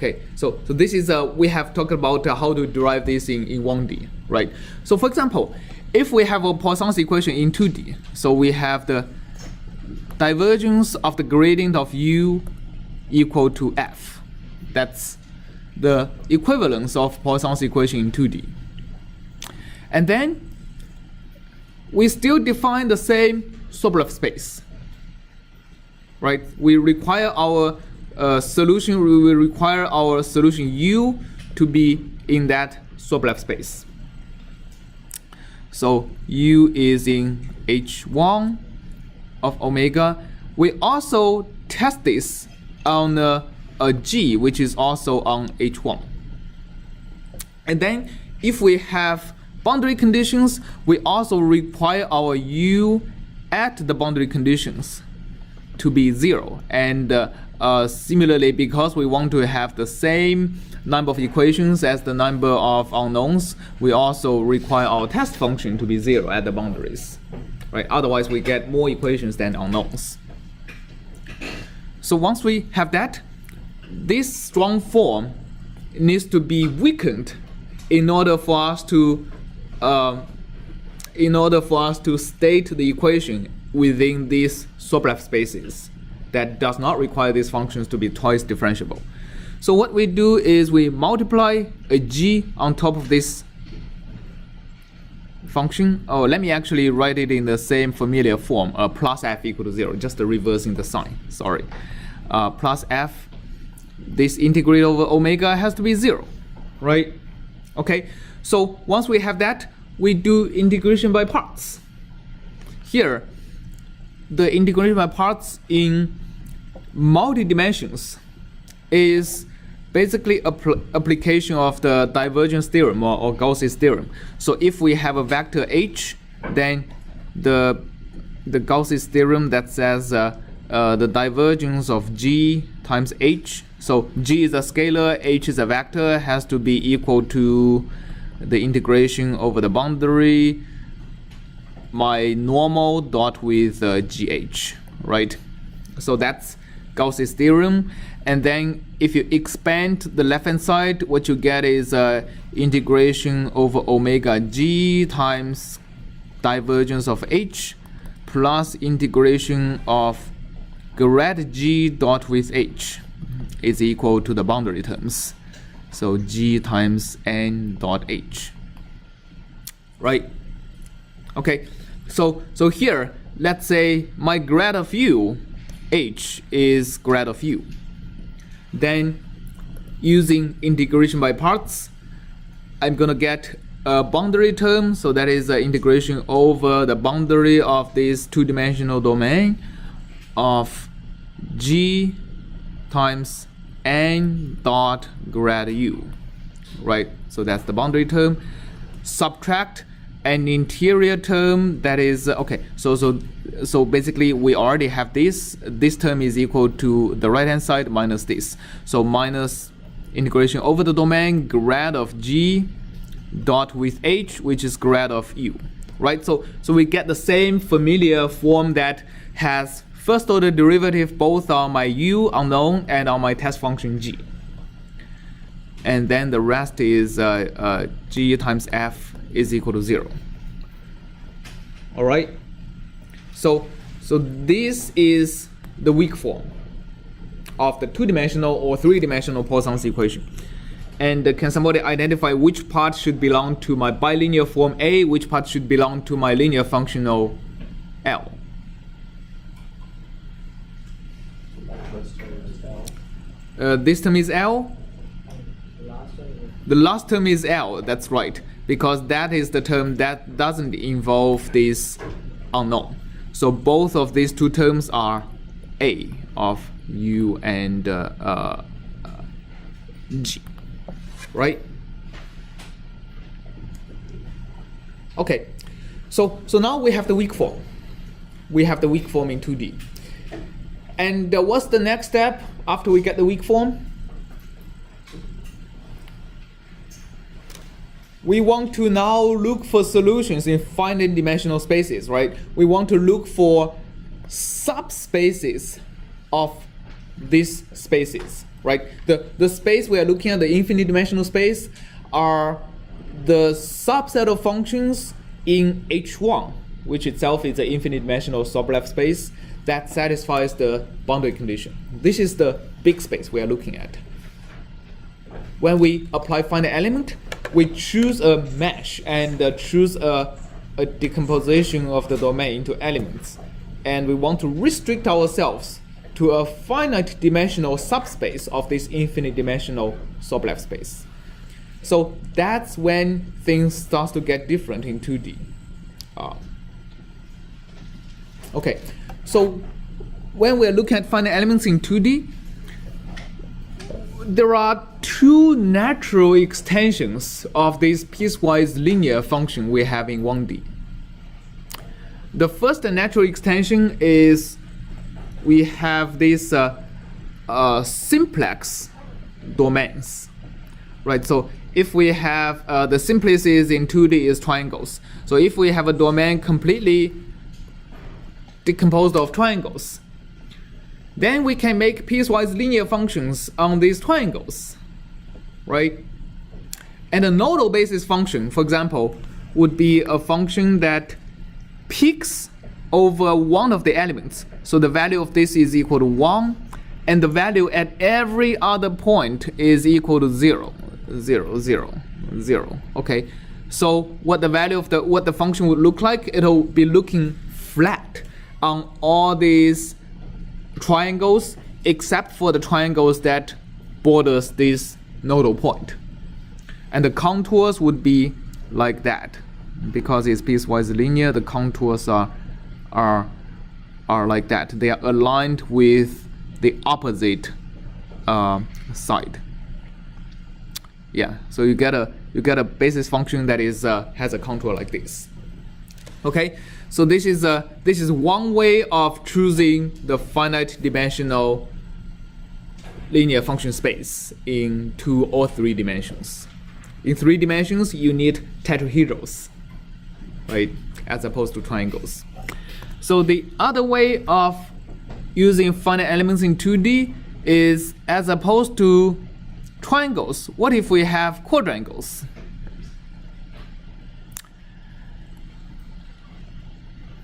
Okay, so this is we have talked about how to derive this in 1D, right? So for example, if we have a Poisson's equation in 2D, so we have the divergence of the gradient of u equal to f. That's the equivalence of Poisson's equation in 2D. And then we still define the same Sobolev space, right? We require our solution, we will require our solution u to be in that Sobolev space. So u is in h1 of omega. We also test this on a g, which is also on h1. And then if we have boundary conditions, we also require our u at the boundary conditions to be 0. And similarly, because we want to have the same number of equations as the number of unknowns, we also require our test function to be 0 at the boundaries, right? Otherwise, we get more equations than unknowns. So once we have that, this strong form needs to be weakened in order for us to state the equation within these Sobolev spaces that does not require these functions to be twice differentiable. So what we do is we multiply a g on top of this function. Oh, let me actually write it in the same familiar form, plus f equal to 0, just reversing the sign, sorry. Plus f, this integrate over omega has to be 0, right? Okay, so once we have that, we do integration by parts. Here, the integration by parts in multi-dimensions is basically application of the divergence theorem or Gauss's theorem. So if we have a vector h, then the Gauss's theorem that says the divergence of g times h, so g is a scalar, h is a vector, has to be equal to the integration over the boundary my normal dot with gh, right? So that's Gauss's theorem. And then if you expand the left hand side, what you get is integration over omega g times divergence of h plus integration of grad g dot with h is equal to the boundary terms. So g times n dot h, right? Okay, so here, let's say my grad of u, h, is grad of u. Then using integration by parts, I'm gonna get a boundary term, so that is integration over the boundary of this two-dimensional domain of g times n dot grad u, right? So that's the boundary term. Subtract an interior term that is okay. So basically we already have this. This term is equal to the right hand side minus this. So minus integration over the domain grad of g dot with h, which is grad of u, right? So we get the same familiar form that has first order derivative both on my u unknown and on my test function g. And then the rest is g times f is equal to 0. All right. So this is the weak form of the two-dimensional or three-dimensional Poisson's equation. And can somebody identify which part should belong to my bilinear form A, which part should belong to my linear functional L? This term is L? The last term is L, that's right, because that is the term that doesn't involve this unknown. So both of these two terms are A of U and G, right? Okay, so now we have the weak form. We have the weak form in 2D. And what's the next step after we get the weak form? We want to now look for solutions in finite dimensional spaces, right? We want to look for subspaces of these spaces. right? The space we are looking at, the infinite dimensional space, are the subset of functions in H1, which itself is an infinite dimensional subleft space that satisfies the boundary condition. This is the big space we are looking at. When we apply finite element, we choose a mesh and choose a decomposition of the domain into elements. And we want to restrict ourselves to a finite dimensional subspace of this infinite dimensional subleft space. So that's when things start to get different in 2D. Okay, so when we're looking at finite elements in 2D, there are two natural extensions of this piecewise linear function we have in 1D. The first natural extension is we have these simplex domains, right? So if we have the simplices in 2D is triangles. So if we have a domain completely decomposed of triangles, then we can make piecewise linear functions on these triangles, right? And a nodal basis function, for example, would be a function that peaks over one of the elements. So the value of this is equal to 1, and the value at every other point is equal to 0, 0, 0, 0. Okay, so what the value of what the function would look like, it'll be looking flat on all these triangles except for the triangles that borders this nodal point. And the contours would be like that. Because it's piecewise linear, the contours are like that. They are aligned with the opposite side. Yeah, so you get a basis function that is has a contour like this. Okay, so this is one way of choosing the finite dimensional linear function space in 2 or 3 dimensions. In 3 dimensions, you need tetrahedrals, right, as opposed to triangles. So the other way of using finite elements in 2D is, as opposed to triangles, what if we have quadrangles?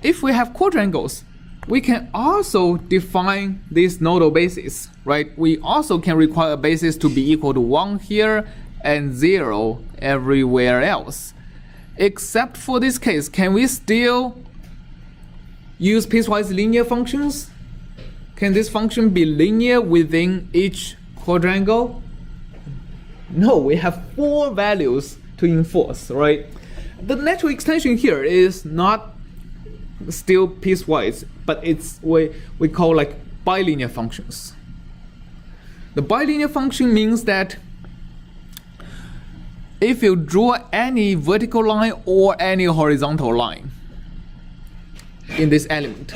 If we have quadrangles, we can also define this nodal basis, right? We also can require a basis to be equal to 1 here and 0 everywhere else. Except for this case, can we still use piecewise linear functions? Can this function be linear within each quadrangle? No, we have 4 values to enforce, right? The natural extension here is not still piecewise, but it's what we call like bilinear functions. The bilinear function means that if you draw any vertical line or any horizontal line in this element,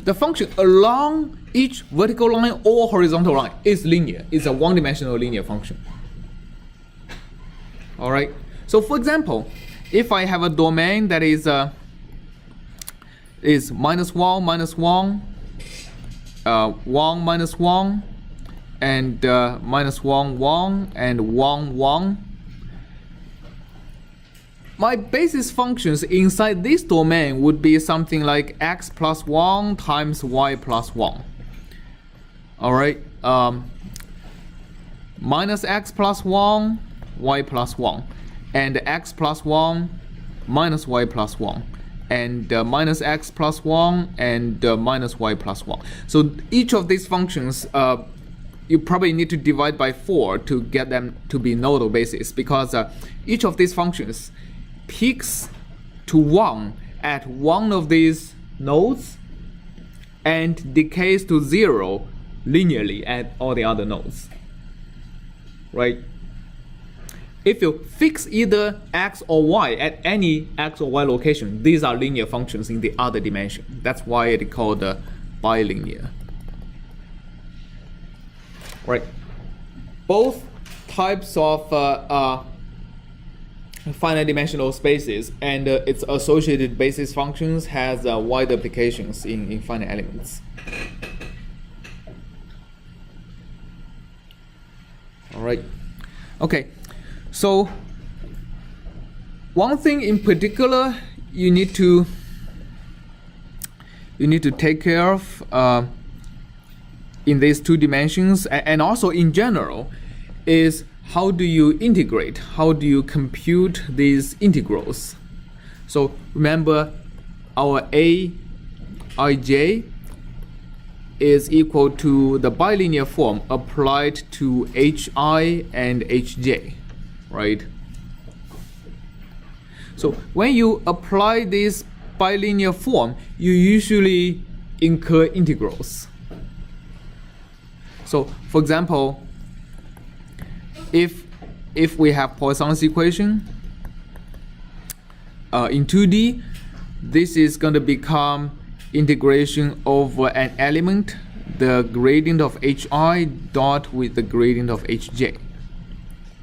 the function along each vertical line or horizontal line is linear. It's a one-dimensional linear function. All right. So for example, if I have a domain that is -1, -1, 1, -1, and -1, 1, and 1, 1. My basis functions inside this domain would be something like x plus 1 times y plus 1. All right, minus x plus 1, y plus 1, and x plus 1, minus y plus 1, and minus x plus 1, and minus y plus 1. So each of these functions, you probably need to divide by 4 to get them to be nodal basis, because each of these functions peaks to 1 at one of these nodes and decays to 0 linearly at all the other nodes, right? If you fix either x or y at any x or y location, these are linear functions in the other dimension. That's why it's called bilinear. Right? Both types of finite dimensional spaces and its associated basis functions has wide applications in finite elements. All right. Okay. So one thing in particular you need to take care of in these two dimensions, and also in general, is how do you integrate? How do you compute these integrals? So remember, our Aij is equal to the bilinear form applied to Hi and Hj, right? So when you apply this bilinear form, you usually incur integrals. So for example, if we have Poisson's equation in 2D, this is going to become integration over an element, the gradient of Hi dot with the gradient of Hj.